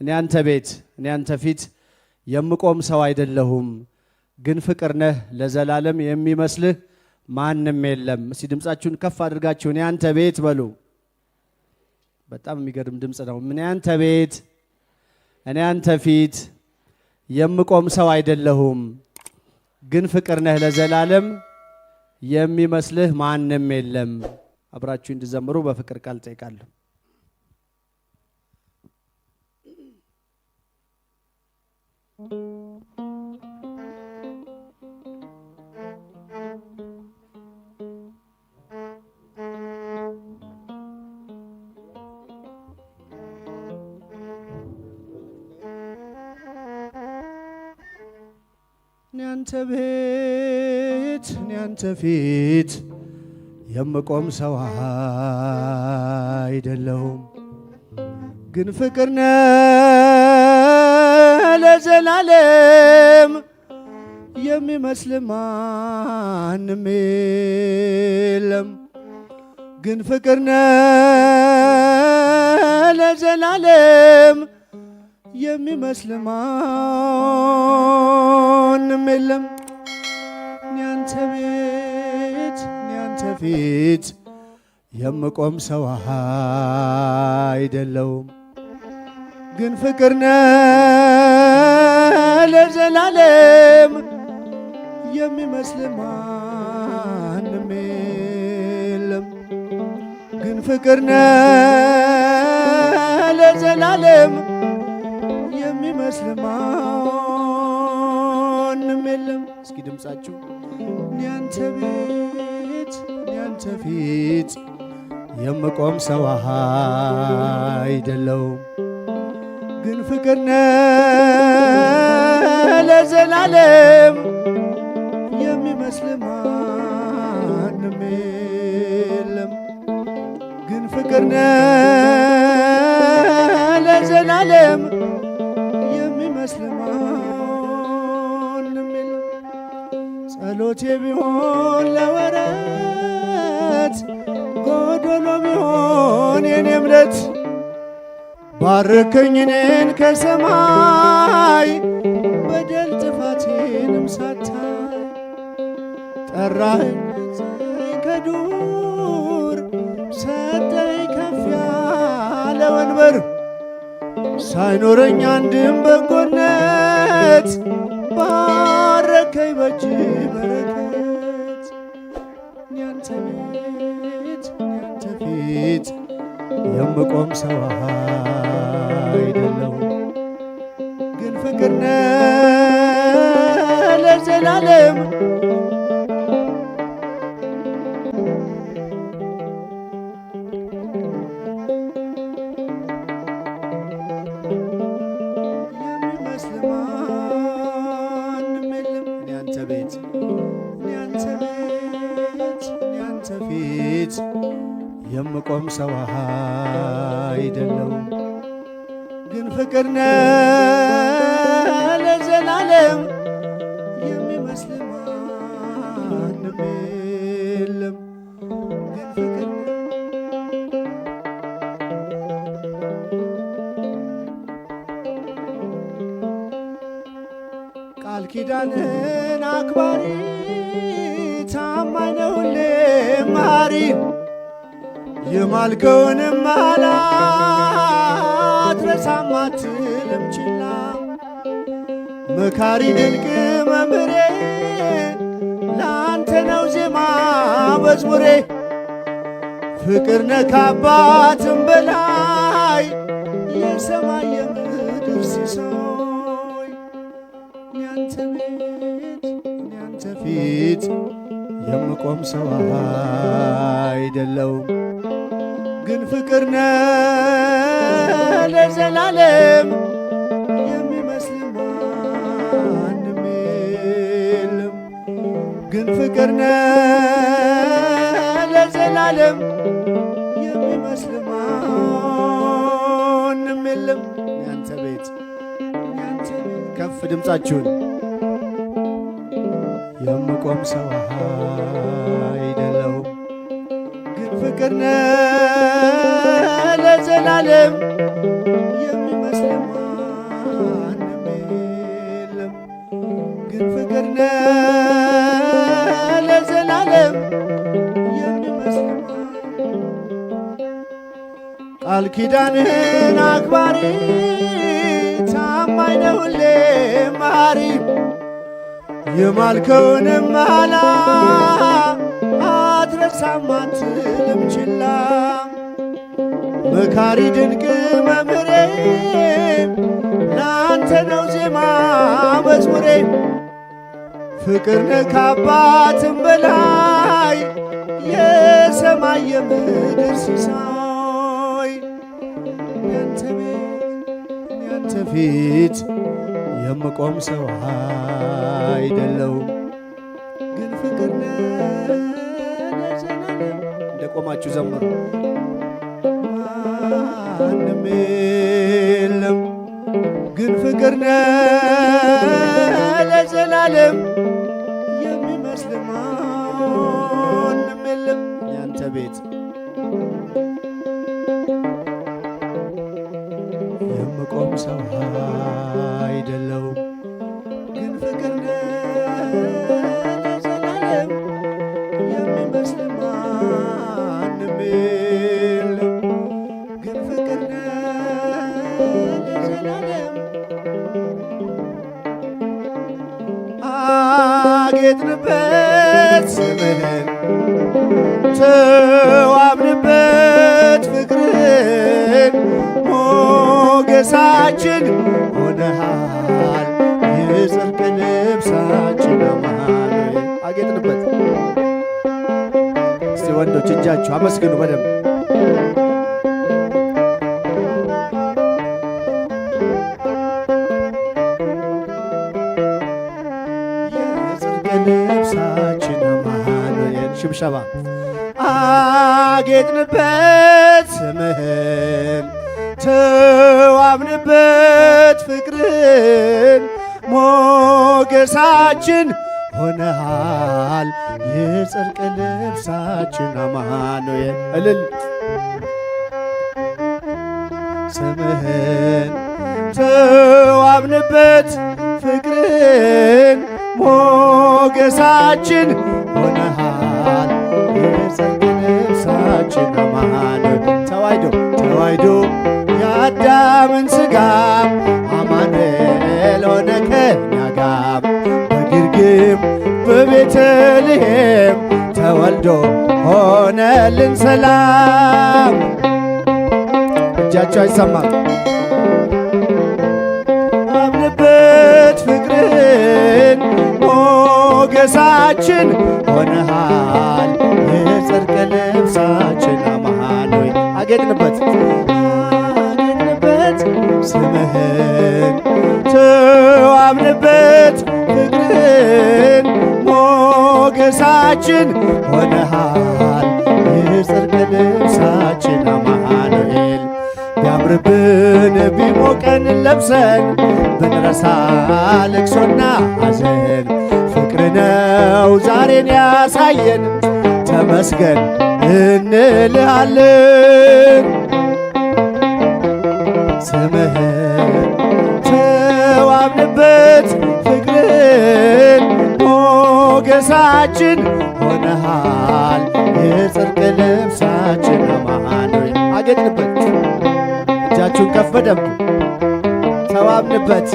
እኔ አንተ ፊት የምቆም ሰው አይደለሁም፣ ግን ፍቅር ነህ ለዘላለም የሚመስልህ ማንም የለም። እስቲ ድምጻችሁን ከፍ አድርጋችሁ እኔ አንተ ቤት በሉ። በጣም የሚገርም ድምጽ ነው። እኔ አንተ ፊት የምቆም ሰው አይደለሁም፣ ግን ፍቅር ነህ ለዘላለም የሚመስልህ ማንም የለም። አብራችሁ እንድዘምሩ በፍቅር ቃል ጠይቃለሁ። እኔ አንተ ፊት የምቆም ሰው አይደለሁም፣ ግን ፍቅር ነህ ለዘላለም የሚመስል ማንም የለም። ግን ፍቅር ነህ ለዘላለም የሚመስል ማንም የለም። እኔ አንተ ፊት የምቆም ሰው አይደለሁም፣ ግን ፍቅር ነህ ለዘላለም የሚመስል ማንም የለም። ግን ፍቅር ነህ ለዘላለም የሚመስል ማንም የለም። እስኪ ድምጻችሁ እኔ አንተ ፊት የምቆም ሰው አይደለሁም፣ ግን ፍቅር ነህ ለዘላለም የሚመስል ማንም የለም። ግን ፍቅር ነህ ለዘላለም የሚመስል ማንም የለም። ጸሎቴ ቢሆን ለወረት ጎዶሎ ቢሆን የኔ እምነት ባርከኝ እኔን ከሰማይ በደል ጥፋቴንም ሳታይ ጠራኸኝ ከዱር ሰጠኝ ከፍ ያለ ወንበር ሳይኖረኝ አንድም በጎነት ባረከኝ በእጅ በረከት። እኔ አንተ ፊት የምቆም ሰው አይደለሁም፣ ግን ፍቅር ነህ ለዘላለም የሚመስል ማንም የለም። እኔ አንተ ፊት የምቆም ሰው አይደለሁም፣ ግን ፍቅር ነህ ለዘላለም የሚመስል ማንም የለም። ግን ፍቅር ቃል ኪዳንን አክባሪ ታማኝ ነህ ሁሌም መሐሪ የማልከውንም አትረሳም አትልም ችላ መካሪ ድንቅ መምህሬ ለአንተ ነው ዜማ መዝሙሬ ፍቅር ነህ ከአባትም በላይ የሰማይ የምድር ሲሳይ። እኔ አንተ ፊት የምቆም ሰው አይደለሁም፣ ግን ፍቅር ነህ ለዘላለም የሚመስል ማንም የለም። ግን ፍቅር ነህ ለዘላለም የሚመስል ማንም የለም። ያንተ ቤት ከፍ ድምፃችሁን የምቆም ሰው አይደለሁም፣ ግን ፍቅር ነህ ለዘላለም የሚመስል ቃል ኪዳንህን አክባሪ ታማኝ ነህ ሁሌ መሐሪ የማልከውንም መሐላ አትረሳም አትልም ችላ መካሪ ድንቅ መምህሬ ላንተ ነው ዜማ መዝሙሬ ፍቅር ነህ ከአባትም በላይ የሰማይ የምድር ሲሳይ ያንተ ቤት ያንተ ፊት የምቆም ሰው አይደለሁም ግን ፍቅር ነህ ለዘላለም እንደቆማችሁ ዘምሩ ማንም የለም ግን ፍቅር ነህ ለዘላለም የሚመስል ማንም የለም ያንተ ቤት የምቆም ሰው አይደለሁም ግን ፍቅር ነህ ለዘላለም የሚመስል ማንም የለም ግን ፍቅር ነህ ለዘላለም አጌጥንበት ስምህን ተዋብንበት ፍቅርህን ሞገሳችን ሆነሃል የጽድቅ ልብሳችን አማኑኤል አጌጥንበት። እስቲ ወንዶች እጃችሁ አመስግኑ በደንብ ልብሳችን አማኑኤል ሽብሸባ አጌጥንበት ስምህን ተዋብንበት ፍቅርን ሞገሳችን ሆነሃል የጽድቅ ልብሳችን አማኑኤል እልል ስምህን ተዋብንበት ፍቅርን ሞገሳችን ሆነሃል የጽድቅ ልብሳችን አማኑኤል ተዋሕዶ የአዳምን ሥጋ አማኑኤል ሆነ ከእኛ ጋር በግርግም በቤተልሔም ተወልዶ ሆነልን ሰላም እጃቸው አይሰማም አምንበት ፍቅርን ሞገሳችን ሆነሃል የጽድቅ ልብሳችን አማኑኤል አጌጥንበት ስምህን ተዋብንበት ፍቅርን ሞገሳችን ሆነሃል የጽድቅ ልብሳችን አማኑኤል ቢያምርብን ቢሞቀን ለብሰን ብንረሳ ልቅሶና ሐዘን ፍቅር ነው ዛሬን ያሳየን ተመስገን እንልሃለን ስምህን ተዋብንበት ፍቅርን ሞገሳችን ሆነሃል የጽድቅ ልብሳችን አማኑኤል አጌጥንበት እጃችሁን ከፍ በደንብ ተዋብንበት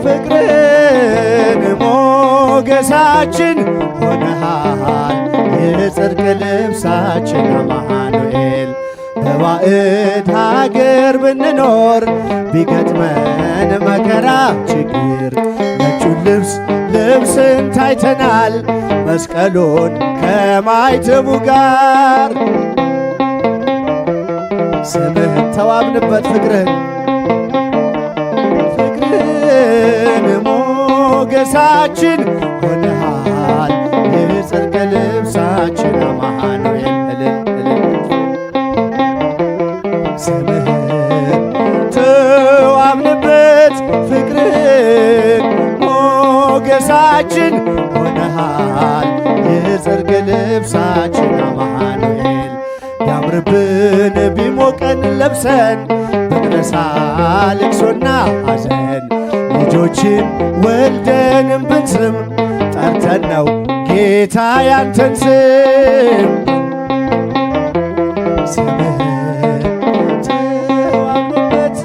ፍቅርን ሞገሳችን ሆነሃል የጽድቅ ልብሳችን አማኑኤል በባዕድ ሀገር ብንኖር ቢገጥመን መከራ ችግር ነጩን ልብስ ልብስን ታይተናል መስቀሉን ከማይተቡ ጋር ስምህን ተዋብንበት ፍቅርን ሞገሳችን ሆነሃል የጽድቅ ልብሳችን አማኑኤል ስምህን ተዋብንበት ፍቅርን ሞገሳችን ሆነሃል የጽድቅ ልብሳችን አማኑኤል ቢያምርብን ቢሞቀን ለብሰን ብንረሳ ልቅሶና ሐዘን ልጆችን ወልደንም ብንስም ጠርተን ነው ጌታ ያንተን ስም ስምህን ተዋብንበት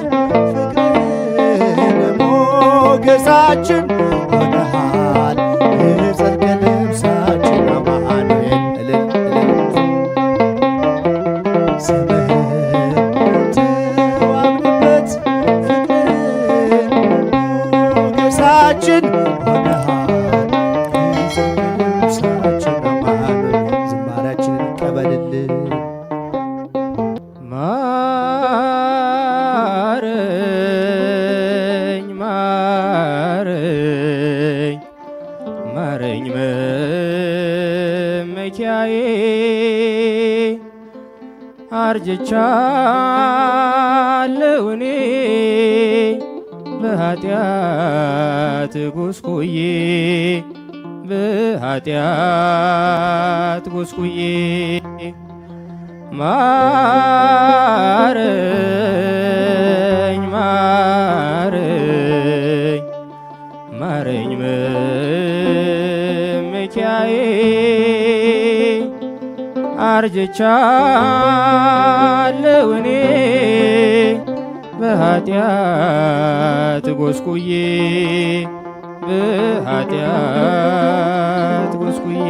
ፍቅርን ሞገሳችን ሆነሃል የጽድቅ ልብሳችን አማኑኤል እልል ስምህን ተዋብንበት ፍቅርን ሞገሳችን ሆነሃል የጽድቅ ልብሳችን አማኑኤል ዝማሬያችንን ይቀበልልን። ማረኝ ማረኝ ማረኝ መመኪያዬ አርጅቻለሁ እኔ በኃጢአት ጎስቁዬ በኃጢአት ጎስቁዬ ማረኝ ማረኝ ማረኝ መመኪያዬ አርጅቻለሁ እኔ በኃጢአት ጎስቁዬ በኃጢአት ጎስቁዬ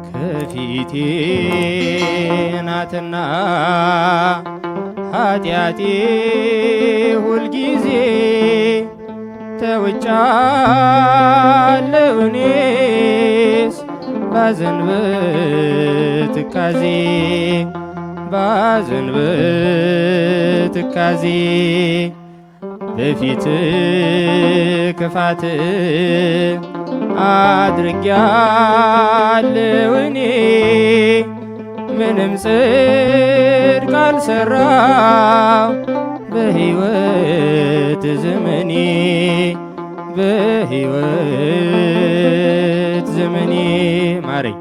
ከፊቴ ናትና ኃጢአቴ ሁልጊዜ ተውጫለሁ እኔስ ባዘን በትካዜ ባዘን በትካዜ በፊት ክፋት አድርጊያለሁ እኔ ምንም ጽድቅ አልሰራው በሕይወት ዘመኔ በሕይወት ዘመኔ ማረኝ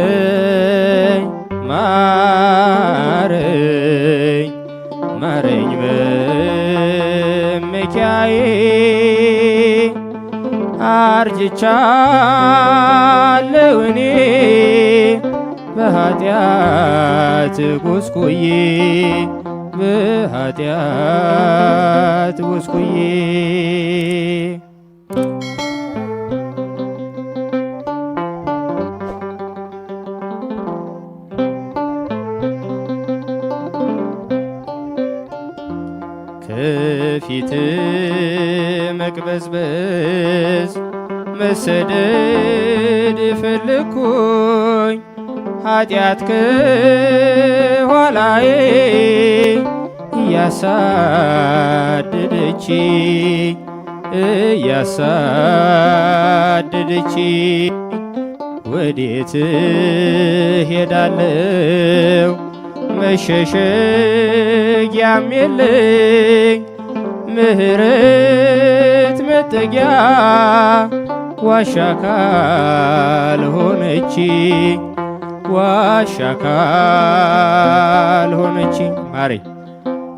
ማረኝ ማረኝ ማረኝ መመኪያዬ አርጅቻለሁ እኔ በኃጢአት ጎስቁዬ በኃጢአት ጎስቁዬ ከፊት መቅበዝበዝ መሰደድ ፈለግኩኝ ኃጢአት ከኋላዬ እያሳደደች ወዴት ሄዳለሁ መሸሸጊያም የለኝ ምሕረት መጠጊያ ዋሻ ካልሆነች ማረኝ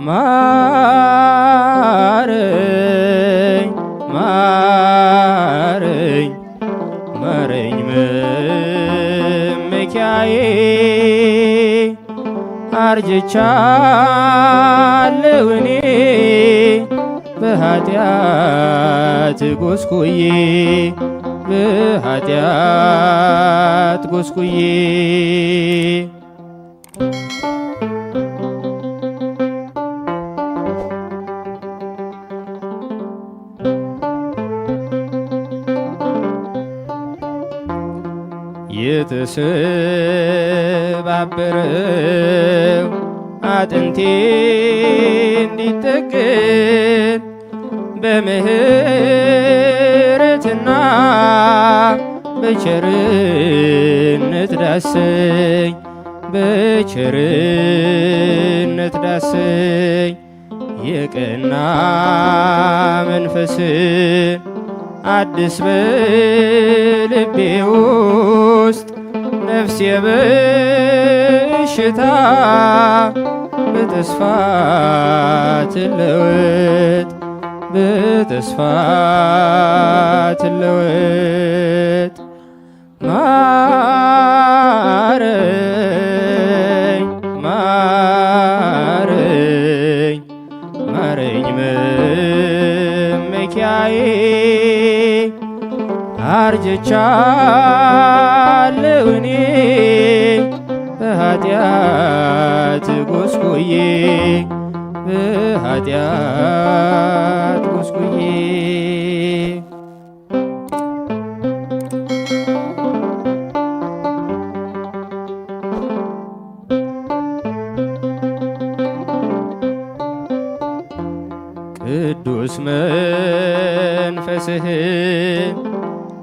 ማረኝ ማረኝ ማረኝ መመኪያዬ አርጅቻለሁ እኔ በኃጢአት ጎስቁዬ በኃጢአት ጎስቁዬ የተሰባበረው አጥንቴ እንዲጠገን በምህረትና በቸርነት ዳሰኝ በቸርነት ዳሰኝ የቀና መንፈስን አድስ በልቤ ውስጥ ነፍሴ በእሾህ በሽታ በተስፋ ትለወጥ በተስፋ ትለወጥ። ማረኝ ማረኝ ማረኝ መመኪያዬ አርጅቻለሁ እኔ በኃጢአት ጎስቁዬ በኃጢአት ጎስቁዬ። ቅዱስ መንፈስህን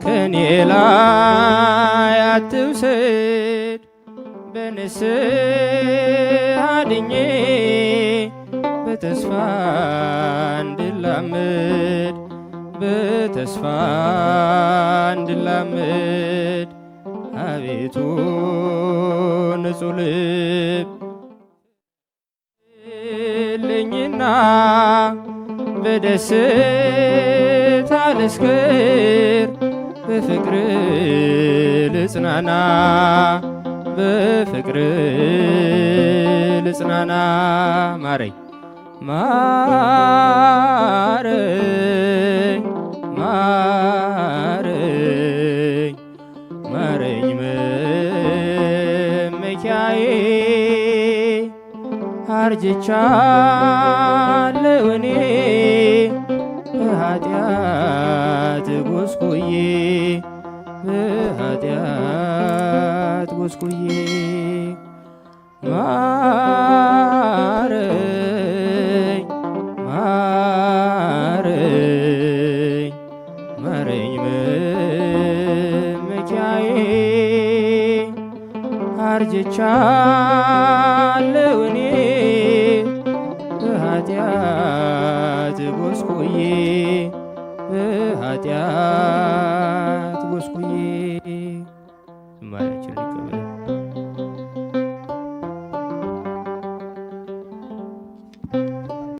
ከኔ ላይ አትውሰድ በንስሐ ድኜ በተስፋ እንድላመድ በተስፋ እንድላመድ አቤቱ ንጹሕ ልብ ልኝና በደስታ ልስክር በፍቅር ልጽናና በፍቅር ልጽናና። ማረኝ ማረኝ ማረኝ ማረኝ መመኪያዬ አርጅቻለሁ እኔ በኃጢአት ጎስቁዬ በኃጢአት ጎስቁዬ። ማረኝ ማረኝ ማረኝ መመኪያዬ አርጅቻለሁ እኔ በኃጢአት ጎስቁዬ በኃጢአት ጎስቁዬ። ዝማሬያችንን ይቀበላል።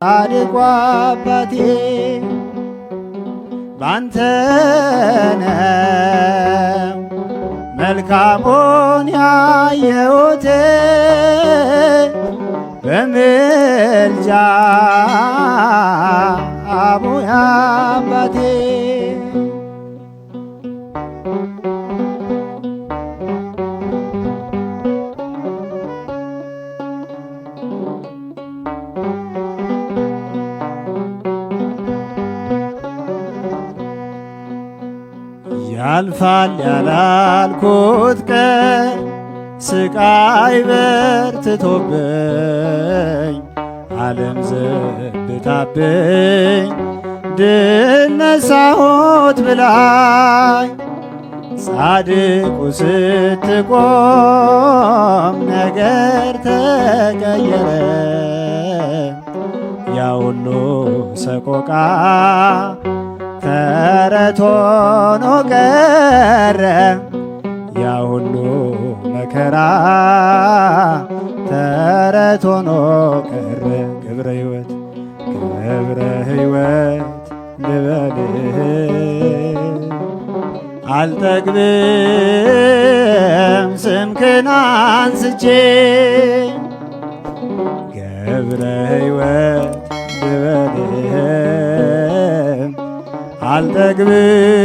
ጻድቁ አባቴ ባንተ ነው መልካሙን ያየሁት በምልጃ አቡነ አባቴ ያልፋል ያላልኩት ቀን ስቃይ በርትቶብኝ ዓለም ዘብታብኝ ድል ነሳሁት ብላኝ ጻድቁ ስትቆም ነገር ተቀየረ ያ ሁሉ ሰቆቃ ተረት ሆኖ ቀረ ያ ሁሉ መከራ ተረት ሆኖ ቀረ። ግብረ ሕይወት ግብረ ሕይወት ልበልህ አልጠግብም ስምህን አንስቼ ገብረ ሕይወት ልበልህ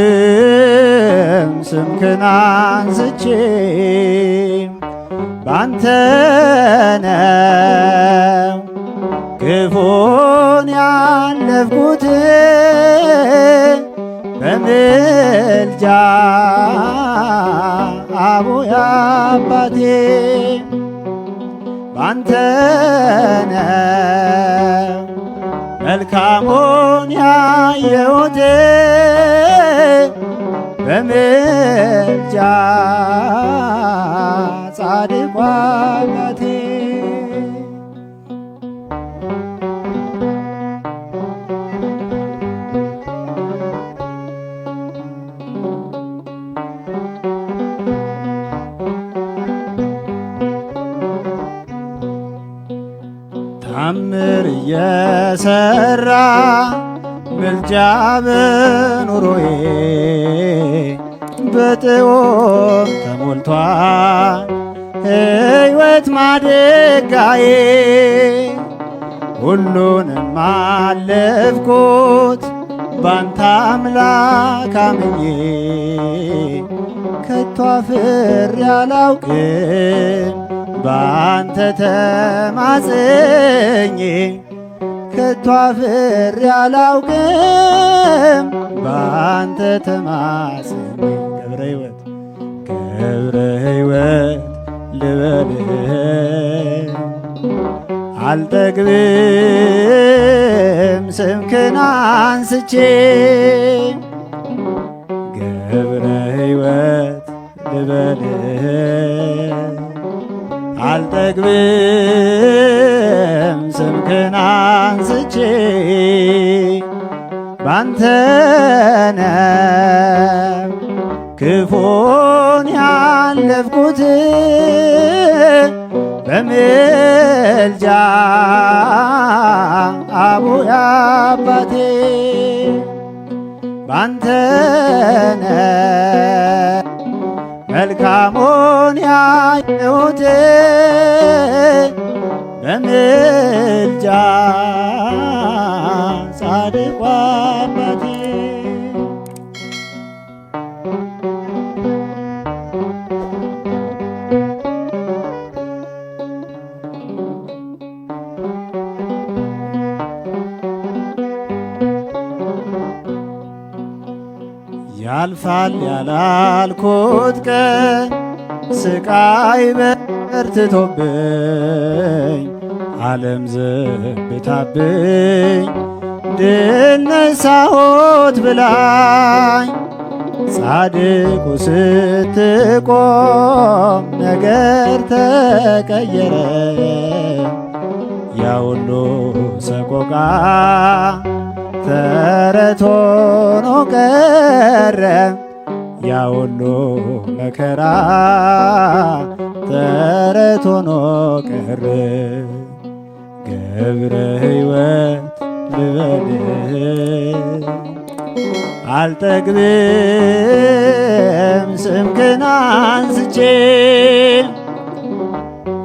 አልጠግብም ስምህን አንስቼ ባንተ ነው ክፉን ያለፍኩት በምልጃ አቡነ አባቴ ባንተ ነው መልካሙን ያየሁት በምልጃ ጻድቁ አባቴ የሰራ ምልጃ በኑሮዬ በጥበብ ተሞልቷል ሕይወት ማደጋዬ። ሁሉንም አለፍኩት ባንተ አምላክ አምኜ ከቶ አፍሬ አላውቅም ባንተ ተማጽኜ ከቶ አፍሬ አላውቅም ባንተ ተማጽኜ። ገብረ ሕይወት ገብረ ሕይወት ልበልህ አልጠግብም ስምህን አንስቼ። ገብረ ሕይወት ልበልህ አልጠግብም ስምህን አንስቼ። ባንተ ነው ክፉን ያለፍኩት በምልጃ አቡነ አባቴ። ባንተ ነው መልካሙን ያየሁት በምልጃ ጻድቁ አባቴ። ያልፋል ያላልኩት ቀን ስቃይ በርትቶብኝ ዓለም ዘብታብኝ ድል ነሳሁት ብላኝ። ጻድቁ ስትቆም ነገር ተቀየረ ያሁሉ ሰቆቃ ተረት ሆኖ ቀረ ያሁሉ መከራ ተረት ሆኖ ቀረ። ገብረ ሕይወት ልበልህ አልጠግብም ስምህን አንስቼ።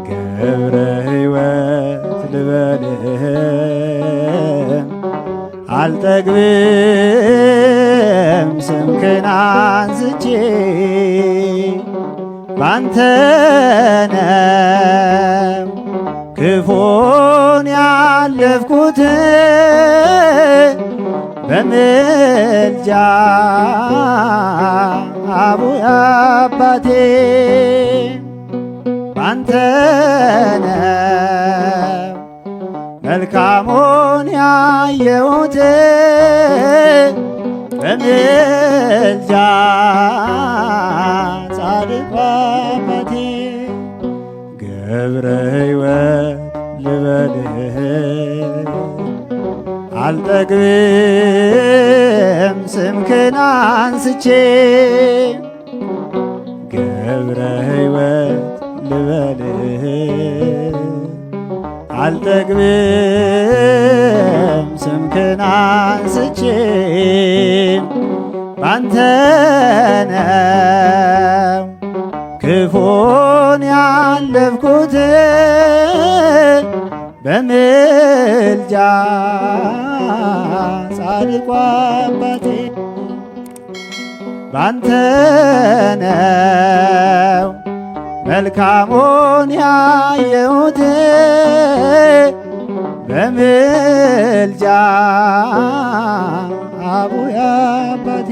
ገብረ ሕይወት ልበልህ አልጠግብም ስምህን አንስቼ። ባንተ ነው ክፉን ያለፍኩት በምልጃ አቡነ አባቴ። ባንተ ነው መልካሙን ያየሁት በምልጃ ጻድቁ አባቴ። ገብረ ሕይወት ልበልህ አልጠግብም ስምህን አንስቼ። ገብረ ሕይወት ልበልህ አልጠግብም ስምህን አንስቼ። ባንተ ነው ክፉን ያለፍኩት በምልጃ ጻድቁ አባቴ። ባንተ ነው መልካሙን ያየሁት በምልጃ አቡነ አባቴ።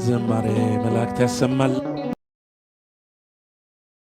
ዝማሬ መላእክት ያሰማል።